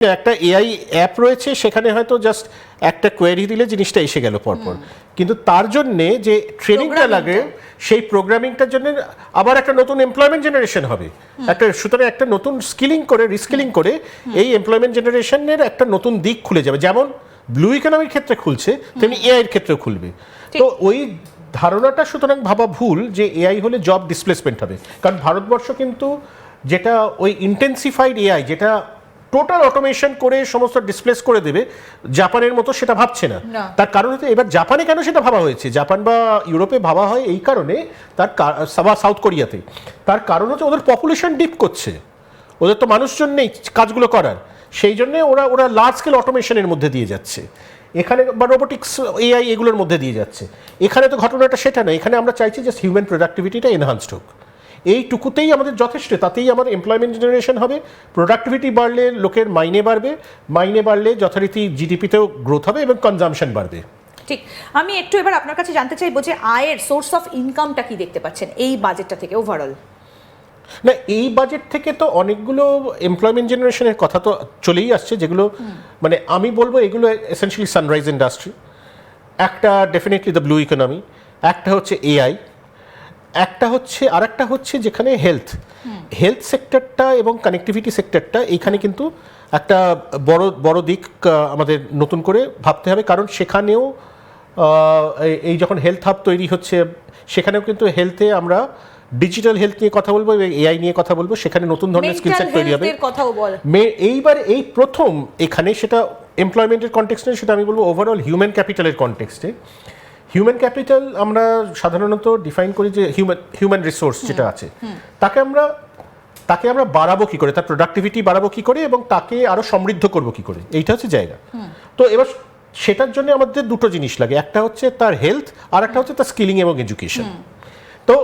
একটা AI app রয়েছে, সেখানে হয়তো জাস্ট একটা কোয়েরি দিলে জিনিসটা এসে গেল পরপর, কিন্তু তার জন্যে যে ট্রেনিংটা লাগে সেই প্রোগ্রামিংটার জন্য আবার একটা নতুন এমপ্লয়মেন্ট জেনারেশন হবে। সুতরাং একটা নতুন স্কিলিং করে রিস্কিলিং করে এই এমপ্লয়মেন্ট জেনারেশনের একটা নতুন দিক খুলে যাবে। যেমন ব্লু ইকোনমির ক্ষেত্রে খুলছে, তেমনি এআই এর ক্ষেত্রেও খুলবে। তো ওই ধারণাটা সুতরাং ভাবা ভুল যে এআই হলে জব ডিসপ্লেসমেন্ট হবে, কারণ ভারতবর্ষ কিন্তু যেটা ওই ইন্টেন্সিফাইড এআই, যেটা টোটাল অটোমেশন করে সমস্ত ডিসপ্লেস করে দেবে, জাপানের মতো সেটা ভাবছে না। তার কারণ হচ্ছে এবার জাপানে কেন সেটা ভাবা হয়েছে, জাপান বা ইউরোপে ভাবা হয় এই কারণে, তার সাউথ কোরিয়াতে, তার কারণ হচ্ছে ওদের পপুলেশন ডিপ করছে, ওদের তো মানুষজন নেই কাজগুলো করার, সেই জন্য ওরা লার্জ স্কেল অটোমেশনের মধ্যে দিয়ে যাচ্ছে এখানে, বা রোবোটিক্স এআই এগুলোর মধ্যে দিয়ে যাচ্ছে। এখানে তো ঘটনাটা সেটা নয়, এখানে আমরা চাইছি যে হিউম্যান প্রোডাক্টিভিটিটা এনহান্সড হোক, এইটুকুতেই আমাদের যথেষ্ট, তাতেই আমার এমপ্লয়মেন্ট জেনারেশন হবে। প্রোডাক্টিভিটি বাড়লে লোকের মাইনে বাড়বে, মাইনে বাড়লে যথারীতি জিডিপিতেও গ্রোথ হবে এবং কনজাম্পশন বাড়বে। ঠিক। আমি একটু এবার আপনার কাছে জানতে চাইবো যে আয়ের সোর্স অফ ইনকামটা কি দেখতে পাচ্ছেন এই বাজেটটা থেকে ওভারঅল? না, এই বাজেট থেকে তো অনেকগুলো এমপ্লয়মেন্ট জেনারেশনের কথা তো চলেই আসছে, যেগুলো মানে আমি বলবো এগুলো এসেনশিয়ালি সানরাইজ ইন্ডাস্ট্রি, একটা ডেফিনেটলি দ্য ব্লু ইকোনমি, একটা হচ্ছে এআই, একটা হচ্ছে আর একটা হচ্ছে যেখানে হেলথ সেক্টরটা এবং কানেক্টিভিটি সেক্টরটা, এইখানে কিন্তু একটা বড় দিক আমাদের নতুন করে ভাবতে হবে, কারণ সেখানেও এই যখন হেলথ হাব তৈরি হচ্ছে, সেখানেও কিন্তু হেলথে আমরা ডিজিটাল হেলথ নিয়ে কথা বলবো, এআই নিয়ে কথা বলবো, সেখানে নতুন ধরনের স্কিল সেট তৈরি হবে। এইবার এই প্রথম এখানে সেটা এমপ্লয়মেন্টের কনটেক্সটে, সেটা আমি বলবো ওভারঅল হিউম্যান ক্যাপিটালের কনটেক্সটে। হিউম্যান ক্যাপিটাল আমরা সাধারণত ডিফাইন করি যে হিউম্যান রিসোর্স যেটা আছে, তাকে আমরা বাড়াবো কি করে, তার প্রোডাক্টিভিটি বাড়াবো কি করে, এবং তাকে আরো সমৃদ্ধ করবো কি করে, এইটা হচ্ছে জায়গা। তো এবার সেটার জন্য আমাদের দুটো জিনিস লাগে, একটা হচ্ছে তার হেলথ, আর একটা হচ্ছে তার স্কিলিং এবং এডুকেশন। তো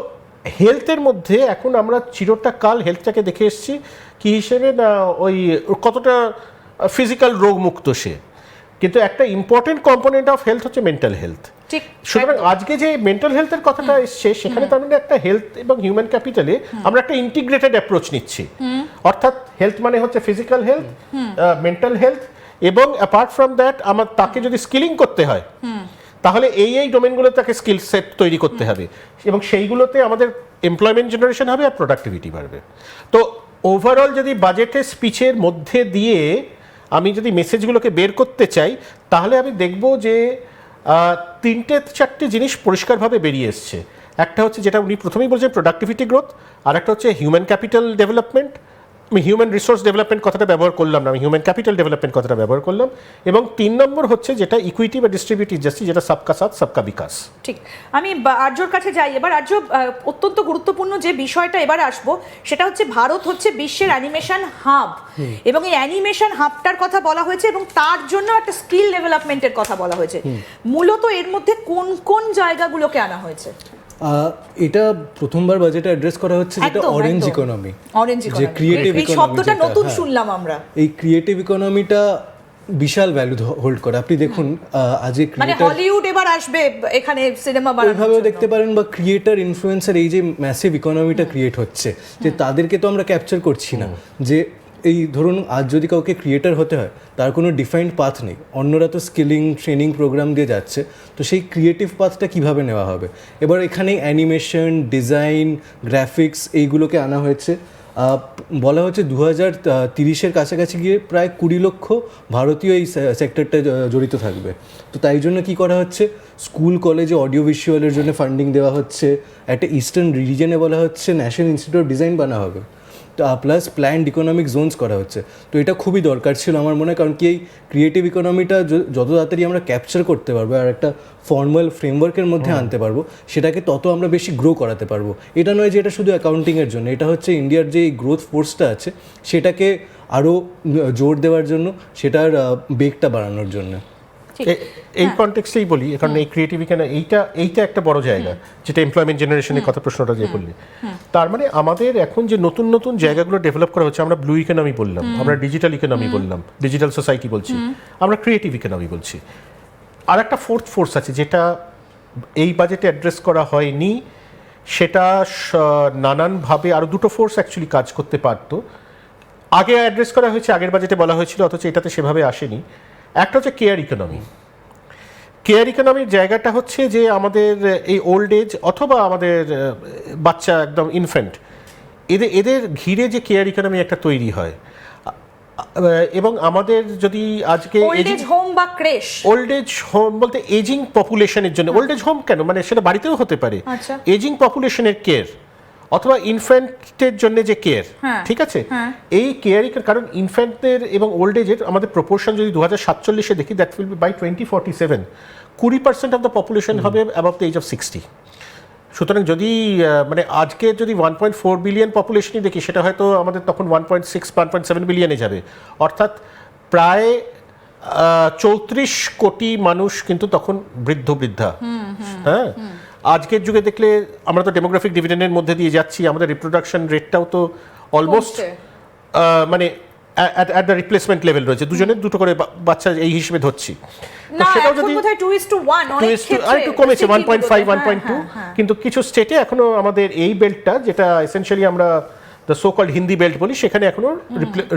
হেলথের মধ্যে এখন আমরা চিরটা কাল হেলথটাকে দেখে এসেছি কি হিসেবে, না ওই কতটা ফিজিক্যাল রোগ মুক্ত সে, কিন্তু একটা ইম্পর্টেন্ট কম্পোনেন্ট অফ হেলথ হচ্ছে মেন্টাল হেলথ। সুতরাং আজকে যে মেন্টাল হেলথের কথাটা এসছে, সেখানে তার মানে একটা হেলথ এবং হিউম্যান ক্যাপিটালে আমরা একটা ইন্টিগ্রেটেড অ্যাপ্রোচ নিচ্ছি, অর্থাৎ হেলথ মানে হচ্ছে ফিজিক্যাল হেলথ, মেন্টাল হেলথ, এবং অ্যাপার্ট ফ্রম দ্যাট আমার তাকে যদি স্কিলিং করতে হয়, তাহলে এই ডোমেনগুলো তাকে স্কিল সেট তৈরি করতে হবে, এবং সেইগুলোতে আমাদের এমপ্লয়মেন্ট জেনারেশন হবে আর প্রোডাক্টিভিটি বাড়বে। তো ওভারঅল যদি বাজেটের স্পিচের মধ্যে দিয়ে আমি যদি মেসেজগুলোকে বের করতে চাই, তাহলে আমি দেখব যে 3-4টে জিনিস পরিষ্কারভাবে বেরিয়ে এসছে। একটা হচ্ছে যেটা উনি প্রথমেই বলছেন প্রোডাক্টিভিটি গ্রোথ, আর একটা হচ্ছে হিউম্যান ক্যাপিটাল ডেভেলপমেন্ট। আমি হিউম্যান রিসোর্স ডেভেলপমেন্ট কথাটা ব্যবহার করলাম না, আমি হিউম্যান ক্যাপিটাল ডেভেলপমেন্ট কথাটা ব্যবহার করলাম। এবং 3 নম্বর হচ্ছে যেটা ইকুইটি বা ডিস্ট্রিবিউটিভ জাস্টিস, যেটা সবকা সাথ সবকা বিকাশ। ঠিক। আমি আর্যর কাছে যাই এবার। আর্য, অত্যন্ত গুরুত্বপূর্ণ যে বিষয়টা এবার আসবো, সেটা হচ্ছে ভারত হচ্ছে বিশ্বের অ্যানিমেশন হাব, এবং এই অ্যানিমেশন হাবটার কথা বলা হয়েছে, এবং তার জন্য একটা স্কিল ডেভেলপমেন্টের কথা বলা হয়েছে। মূলত এর মধ্যে কোন কোন জায়গাগুলোকে আনা হয়েছে? এটা প্রথমবার বাজেটে অ্যাড্রেস করা হচ্ছে, যেটা অরেঞ্জ ইকোনমি, যে ক্রিয়েটিভ ইকোনমি, এই শব্দটা নতুন শুনলাম আমরা। এই ক্রিয়েটিভ ইকোনমিটা বিশাল ভ্যালু হোল্ড করে। আপনি দেখুন আজকে মানে হলিউড এবার আসবে এখানে সিনেমা বানানোর, ওইভাবেও দেখতে পারেন, বা ক্রিয়েটার ইনফ্লুয়েন্সার, এই যে ম্যাসিভ ইকোনমিটা ক্রিয়েট হচ্ছে, যে তাদেরকে তো আমরা ক্যাপচার করছি না। যে এই ধরুন আজ যদি কাউকে ক্রিয়েটার হতে হয়, তার কোনো ডিফাইন্ড পাথ নেই, অন্যরা তো স্কিলিং ট্রেনিং প্রোগ্রাম দিয়ে যাচ্ছে, তো সেই ক্রিয়েটিভ পাথটা কীভাবে নেওয়া হবে? এবার এখানে অ্যানিমেশন, ডিজাইন, গ্রাফিক্স এইগুলোকে আনা হয়েছে। বলা হচ্ছে 2030-এর কাছাকাছি গিয়ে প্রায় 20 লক্ষ ভারতীয় এই সেক্টরটা জড়িত থাকবে। তো তাই জন্য কী করা হচ্ছে, স্কুল কলেজে অডিও ভিজুয়ালের জন্য ফান্ডিং দেওয়া হচ্ছে, একটা ইস্টার্ন রিজিয়নে বলা হচ্ছে ন্যাশনাল ইনস্টিটিউট অফ ডিজাইন বানা হবে, প্লাস প্ল্যান্ড ইকোনমিক জোনস করা হচ্ছে। তো এটা খুবই দরকার ছিল আমার মনে হয়, কারণ কি এই ক্রিয়েটিভ ইকোনমিটা যত তাড়াতাড়ি আমরা ক্যাপচার করতে পারবো আর একটা ফর্মাল ফ্রেমওয়ার্কের মধ্যে আনতে পারবো, সেটাকে তত আমরা বেশি গ্রো করাতে পারবো। এটা নয় যে এটা শুধু অ্যাকাউন্টিংয়ের জন্য, এটা হচ্ছে ইন্ডিয়ার যে গ্রোথ ফোর্সটা আছে সেটাকে আরও জোর দেওয়ার জন্য, সেটার বেগটা বাড়ানোর জন্য। এই কনটেক্সটেই বলি, কারণ এই ক্রিয়েটিভ এইটা একটা বড় জায়গা, যেটা এমপ্লয়মেন্ট জেনারেশনের কথা প্রশ্নটা যে করলে, তার মানে আমাদের এখন যে নতুন নতুন জায়গাগুলো ডেভেলপ করা হচ্ছে, আমরা ব্লু ইকোনমি বললাম, আমরা ডিজিটাল ইকোনমি বললাম, ডিজিটাল সোসাইটি বলছি, আমরা ক্রিয়েটিভ ইকোনমি বলছি। আর একটা ফোর্থ ফোর্স আছে যেটা এই বাজেটে অ্যাড্রেস করা হয়নি, সেটা নানানভাবে আরও দুটো ফোর্স অ্যাকচুয়ালি কাজ করতে পারতো। আগে অ্যাড্রেস করা হয়েছে, আগের বাজেটে বলা হয়েছিল, অথচ এটাতে সেভাবে আসেনি। একটা হচ্ছে কেয়ার ইকোনমি। কেয়ার ইকোনমির জায়গাটা হচ্ছে যে আমাদের এই ওল্ড এজ অথবা আমাদের বাচ্চা একদম ইনফ্যান্ট, এদের ঘিরে যে কেয়ার ইকোনমি একটা তৈরি হয়, এবং আমাদের যদি আজকে ওল্ড এজ হোম বা ক্রেশ, ওল্ড এজ হোম বলতে এজিং পপুলেশনের জন্য, ওল্ড এজ হোম কেন, মানে সেটা বাড়িতেও হতে পারে, আচ্ছা। এজিং পপুলেশনের কেয়ার অথবা ইনফ্যান্টের জন্য যে কেয়ার, ঠিক আছে, এই কেয়ারই, কারণ ইনফ্যান্টদের এবং ওল্ড এজের আমাদের প্রপোর্শন যদি 2047-এ দেখি, that will be by 2047 20% of the population হবে অ্যাবভ দ্য এজ অফ 60। সুতরাং যদি মানে আজকে যদি 1.4 বিলিয়ন পপুলেশনই দেখি, সেটা হয়তো আমাদের তখন 1.6-1.7 বিলিয়নে যাবে, অর্থাৎ প্রায় 34 কোটি মানুষ কিন্তু তখন বৃদ্ধা। হ্যাঁ, আজকের যুগে দেখলে আমরা তো ডেমোগ্রাফিক ডিভিডেন্ডের মধ্যে দিয়ে যাচ্ছি, আমাদের রিপ্রোডাকশন রেটটাও তো অলমোস্ট মানে অ্যাট দ্য রিপ্লেসমেন্ট লেভেল রয়েছে, দুজনের দুটো করে বাচ্চা এই হিসেবে ধরছি। তো না সেটাও এখন যদি বোধহয় 2:1 অনেক ক্ষেত্রে আর একটু কমেছে, city 1.5 গুলোতে, 1.2, হ্যাঁ। কিন্তু কিছু স্টেটে এখনো আমাদের এই বেল্টটা, যেটা এসেনশিয়ালি আমরা the so called Hindi belt বলি, সেখানে এখনো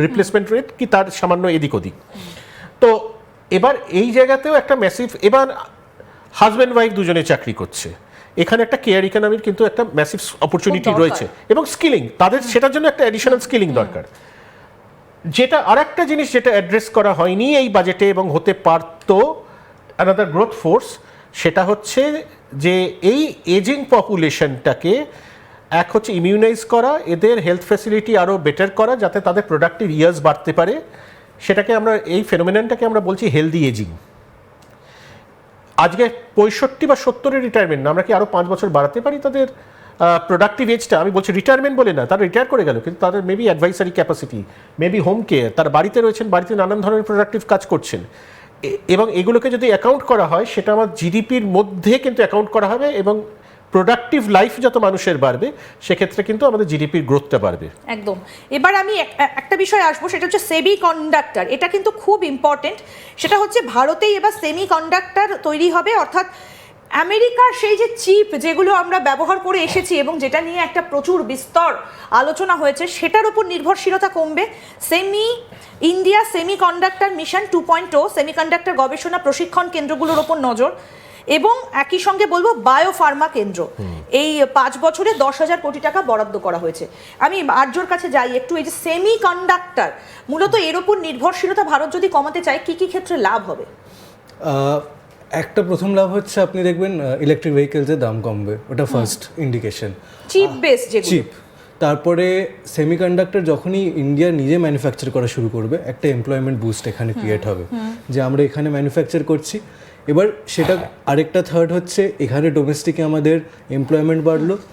রিপ্লেসমেন্ট রেট কি তার সামান্য এদিক ওদিক। তো এবার এই জায়গাতেও একটা ম্যাসিভ, এবার হাজব্যান্ড ওয়াইফ দুজনে চাকরি করছে, এখানে একটা কেয়ার ইকোনমির কিন্তু একটা ম্যাসিভ অপরচুনিটি দরকার। রয়েছে, এবং স্কিলিং, তাদের সেটার জন্য একটা অ্যাডিশনাল স্কিলিং দরকার। যেটা আরেকটা জিনিস যেটা অ্যাড্রেস করা হয়নি এই বাজেটে এবং হতে পারতো অ্যানাদার গ্রোথ ফোর্স, সেটা হচ্ছে যে এই এজিং পপুলেশনটাকে এক হচ্ছে ইমিউনাইজ করা, এদের হেলথ ফ্যাসিলিটি আরও বেটার করা, যাতে তাদের প্রোডাক্টিভ ইয়ার্স বাড়তে পারে। সেটাকে আমরা, এই ফেনোমেননটাকে আমরা বলছি হেলদি এজিং। আজকে 65 বা 70-এর রিটায়ারমেন্ট, আমরা কি আরও 5 বছর বাড়াতে পারি তাদের প্রোডাক্টিভ এজটা? আমি বলছি রিটায়ারমেন্ট বলে না, তারা রিটায়ার করে গেল, কিন্তু তাদের maybe advisory capacity, maybe home care, তারা বাড়িতে রয়েছেন, বাড়িতে নানান ধরনের প্রোডাক্টিভ কাজ করছেন, এবং এগুলোকে যদি অ্যাকাউন্ট করা হয়, সেটা আমার জিডিপির মধ্যে কিন্তু অ্যাকাউন্ট করা হবে, এবং প্রোডাক্টিভ লাইফ যত মানুষের বাড়বে, সেক্ষেত্রে কিন্তু আমাদের জিডিপির গ্রোথটা বাড়বে। একদম। এবার আমি একটা বিষয় আসবো, সেটা হচ্ছে সেমি কন্ডাক্টর। এটা কিন্তু খুব ইম্পর্টেন্ট। সেটা হচ্ছে ভারতেই এবার সেমি কন্ডাক্টর তৈরি হবে, অর্থাৎ আমেরিকার সেই যে চিপ যেগুলো আমরা ব্যবহার করে এসেছি এবং যেটা নিয়ে একটা প্রচুর বিস্তর আলোচনা হয়েছে, সেটার উপর নির্ভরশীলতা কমবে। India semi conductor mission 2.0, semiconductor গবেষণা প্রশিক্ষণ কেন্দ্রগুলোর ওপর নজর, এবং একই সঙ্গে বলবো বায়োফার্মা কেন্দ্র। এই 5 বছরে 10,000 কোটি টাকা বরাদ্দ করা হয়েছে। আমি আর্যর কাছে যাই একটু, এই যে সেমি কন্ডাক্টর, মূলত এর ওপর নির্ভরশীলতা ভারত যদি কমাতে চায়, কি কি ক্ষেত্রে লাভ হবে? একটা প্রথম লাভ হচ্ছে, আপনি দেখবেন ইলেকট্রিক ভেহিকেলসের দাম কমবে, ওটা ফার্স্ট ইন্ডিকেশন। চিপ বেস যেগুলো, চিপ। তারপরে সেমিকন্ডাক্টর যখনই ইন্ডিয়া নিজে ম্যানুফ্যাকচার করা শুরু করবে, একটা এমপ্লয়মেন্ট বুস্ট এখানে ক্রিয়েট হবে, যে আমরা এখানে ম্যানুফ্যাকচার করছি। এবার সেটা আরেকটা থার্ড হচ্ছে, এখানে ডোমেস্টিকে আমাদের এমপ্লয়মেন্ট বাড়লো,